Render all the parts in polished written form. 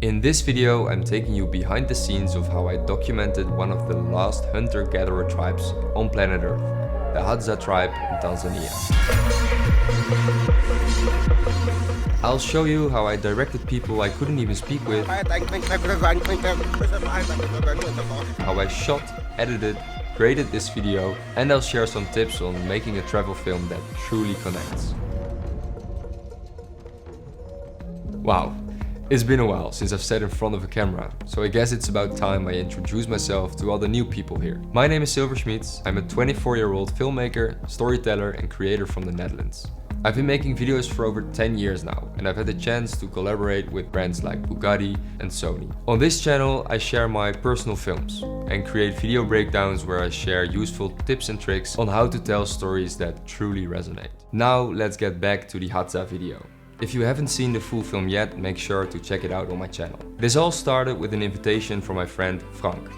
In this video, I'm taking you behind the scenes of how I documented one of the last hunter-gatherer tribes on planet Earth, the Hadza Tribe in Tanzania. I'll show you how I directed people I couldn't even speak with, how I shot, edited, created this video, and I'll share some tips on making a travel film that truly connects. Wow. It's been a while since I've sat in front of a camera, so I guess it's about time I introduce myself to all the new people here. My name is Zilver Schmitz. I'm a 24-year-old filmmaker, storyteller and creator from the Netherlands. I've been making videos for over 10 years now, and I've had the chance to collaborate with brands like Bugatti and Sony. On this channel, I share my personal films and create video breakdowns where I share useful tips and tricks on how to tell stories that truly resonate. Now let's get back to the Hadza video. If you haven't seen the full film yet, make sure to check it out on my channel. This all started with an invitation from my friend Frank.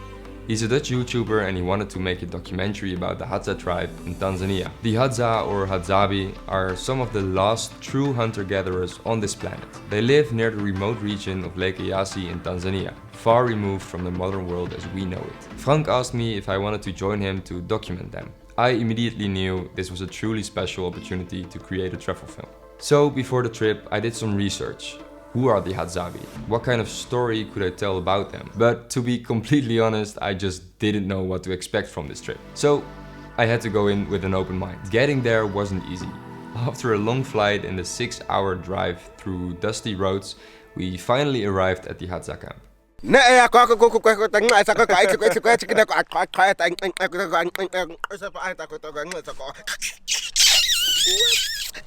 He's a Dutch YouTuber and he wanted to make a documentary about the Hadza tribe in Tanzania. The Hadza or Hadzabi are some of the last true hunter-gatherers on this planet. They live near the remote region of Lake Eyasi in Tanzania, far removed from the modern world as we know it. Frank asked me if I wanted to join him to document them. I immediately knew this was a truly special opportunity to create a travel film. So before the trip, I did some research. Who are the Hadzabi? What kind of story could I tell about them? But to be completely honest, I just didn't know what to expect from this trip. So I had to go in with an open mind. Getting there wasn't easy. After a long flight and a 6-hour drive through dusty roads, we finally arrived at the Hadza camp.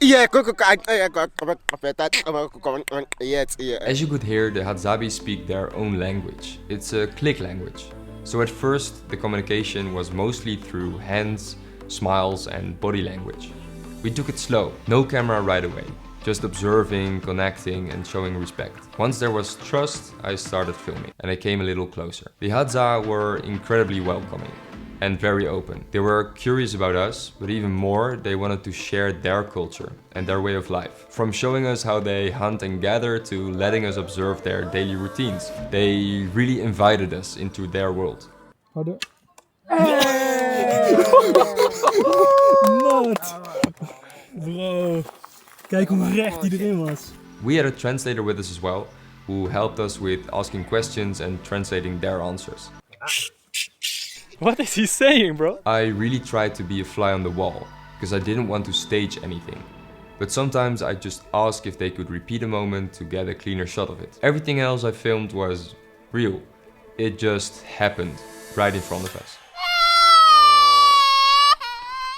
As you could hear, the Hadzabi speak their own language. It's a click language. So at first, the communication was mostly through hands, smiles and body language. We took it slow, no camera right away, just observing, connecting and showing respect. Once there was trust, I started filming and I came a little closer. The Hadza were incredibly welcoming and very open. They were curious about us, but even more, they wanted to share their culture and their way of life. From showing us how they hunt and gather to letting us observe their daily routines. They really invited us into their world. Nut! Bro, kijk hoe recht hij erin was. We had a translator with us as well, who helped us with asking questions and translating their answers. What is he saying, bro? I really tried to be a fly on the wall, because I didn't want to stage anything. But sometimes I just asked if they could repeat a moment to get a cleaner shot of it. Everything else I filmed was real. It just happened right in front of us.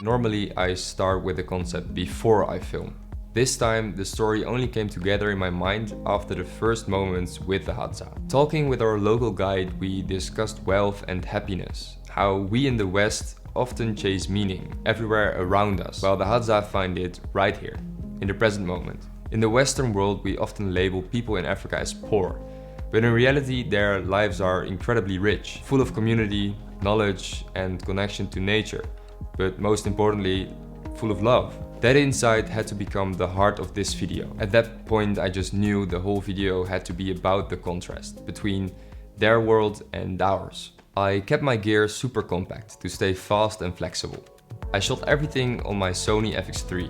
Normally I start with the concept before I film. This time, the story only came together in my mind after the first moments with the Hadza. Talking with our local guide, we discussed wealth and happiness. How we in the West often chase meaning everywhere around us, while the Hadza find it right here, in the present moment. In the Western world, we often label people in Africa as poor, but in reality, their lives are incredibly rich, full of community, knowledge and connection to nature, but most importantly, full of love. That insight had to become the heart of this video. At that point, I just knew the whole video had to be about the contrast between their world and ours. I kept my gear super compact to stay fast and flexible. I shot everything on my Sony FX3,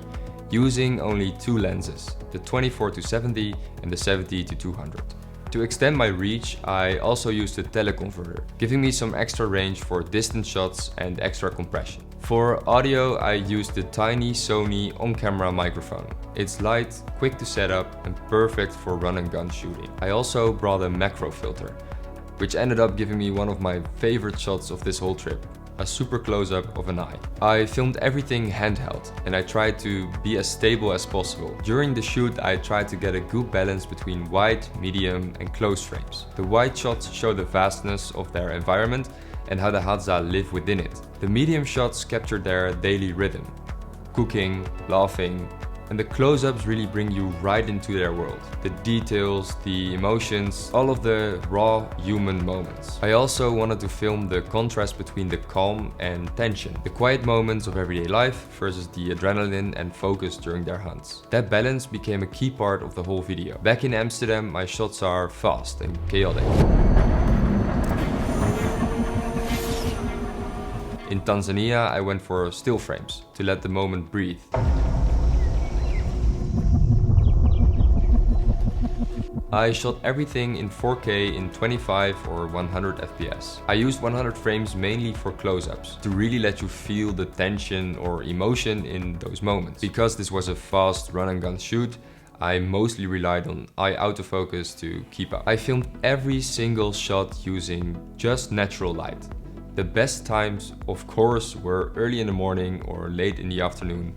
using only 2 lenses, the 24-70 and the 70-200. To extend my reach, I also used a teleconverter, giving me some extra range for distance shots and extra compression. For audio, I used the tiny Sony on-camera microphone. It's light, quick to set up and perfect for run and gun shooting. I also brought a macro filter, which ended up giving me one of my favorite shots of this whole trip, a super close-up of an eye. I filmed everything handheld and I tried to be as stable as possible. During the shoot, I tried to get a good balance between wide, medium and close frames. The wide shots show the vastness of their environment and how the Hadza live within it. The medium shots capture their daily rhythm, cooking, laughing, And the close-ups really bring you right into their world. The details, the emotions, all of the raw human moments. I also wanted to film the contrast between the calm and tension, the quiet moments of everyday life versus the adrenaline and focus during their hunts. That balance became a key part of the whole video. Back in Amsterdam, my shots are fast and chaotic. In Tanzania, I went for still frames to let the moment breathe. I shot everything in 4K in 25 or 100 FPS. I used 100 frames mainly for close-ups, to really let you feel the tension or emotion in those moments. Because this was a fast run-and-gun shoot, I mostly relied on eye autofocus to keep up. I filmed every single shot using just natural light. The best times, of course, were early in the morning or late in the afternoon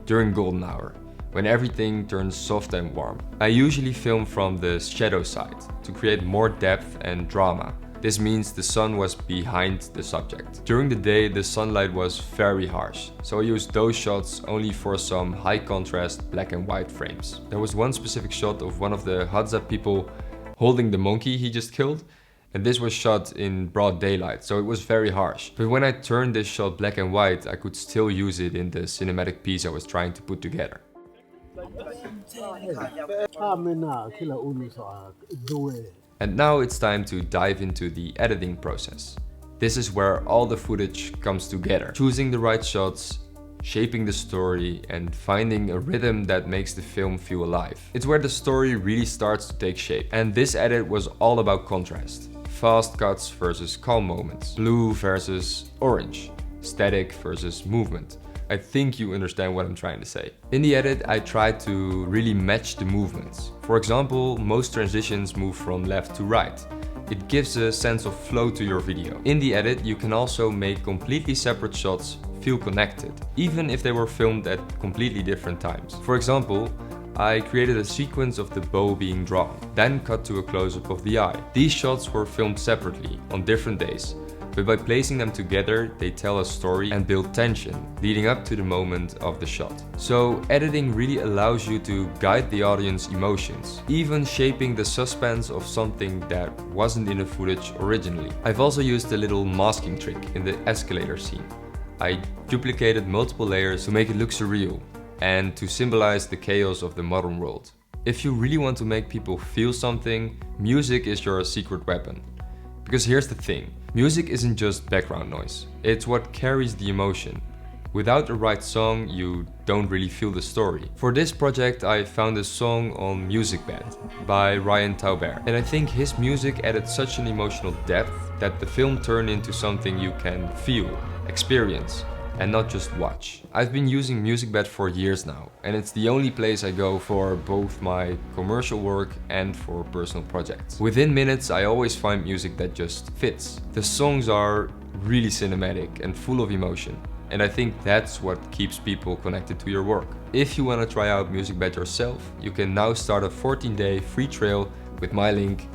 during golden hour, when everything turns soft and warm. I usually film from the shadow side to create more depth and drama. This means the sun was behind the subject. During the day, the sunlight was very harsh, so I used those shots only for some high contrast black and white frames. There was one specific shot of one of the Hadza people holding the monkey he just killed, and this was shot in broad daylight, so it was very harsh. But when I turned this shot black and white, I could still use it in the cinematic piece I was trying to put together. And now it's time to dive into the editing process. This is where all the footage comes together. Choosing the right shots, shaping the story, and finding a rhythm that makes the film feel alive. It's where the story really starts to take shape. And this edit was all about contrast. Fast cuts versus calm moments. Blue versus orange. Static versus movement. I think you understand what I'm trying to say. In the edit, I tried to really match the movements. For example, most transitions move from left to right. It gives a sense of flow to your video. In the edit, you can also make completely separate shots feel connected, even if they were filmed at completely different times. For example, I created a sequence of the bow being drawn, then cut to a close-up of the eye. These shots were filmed separately on different days, but by placing them together, they tell a story and build tension, leading up to the moment of the shot. So editing really allows you to guide the audience emotions, even shaping the suspense of something that wasn't in the footage originally. I've also used a little masking trick in the escalator scene. I duplicated multiple layers to make it look surreal and to symbolize the chaos of the modern world. If you really want to make people feel something, music is your secret weapon. Because here's the thing, music isn't just background noise, it's what carries the emotion. Without the right song, you don't really feel the story. For this project, I found a song on MusicBed by Ryan Taubert. And I think his music added such an emotional depth that the film turned into something you can feel, experience, and not just watch. I've been using MusicBed for years now, and it's the only place I go for both my commercial work and for personal projects. Within minutes, I always find music that just fits. The songs are really cinematic and full of emotion, and I think that's what keeps people connected to your work. If you want to try out MusicBed yourself, you can now start a 14-day free trial with my link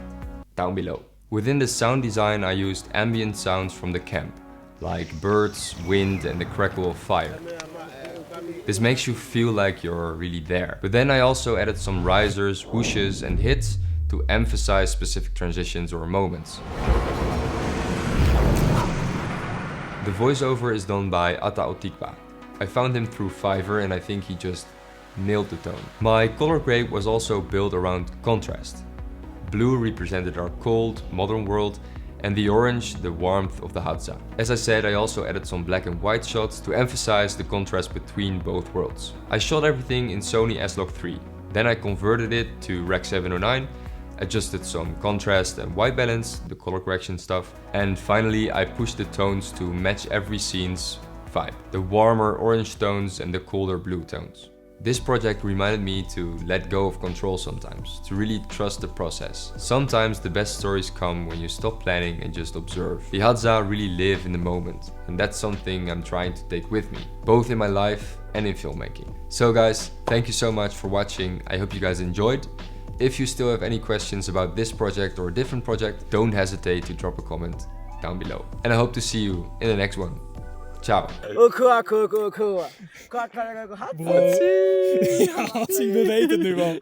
down below. Within the sound design, I used ambient sounds from the camp, like birds, wind, and the crackle of fire. This makes you feel like you're really there. But then I also added some risers, whooshes, and hits to emphasize specific transitions or moments. The voiceover is done by Ata Otikba. I found him through Fiverr and I think he just nailed the tone. My color grade was also built around contrast. Blue represented our cold, modern world, and the orange, the warmth of the Hadza. As I said, I also added some black and white shots to emphasize the contrast between both worlds. I shot everything in Sony S-Log3. Then I converted it to Rec 709, adjusted some contrast and white balance, the color correction stuff, and finally I pushed the tones to match every scene's vibe. The warmer orange tones and the colder blue tones. This project reminded me to let go of control sometimes, to really trust the process. Sometimes the best stories come when you stop planning and just observe. The Hadza really live in the moment, and that's something I'm trying to take with me, both in my life and in filmmaking. So guys, thank you so much for watching. I hope you guys enjoyed. If you still have any questions about this project or a different project, don't hesitate to drop a comment down below. And I hope to see you in the next one. Ciao. Bro. Ja, we weten het nu al.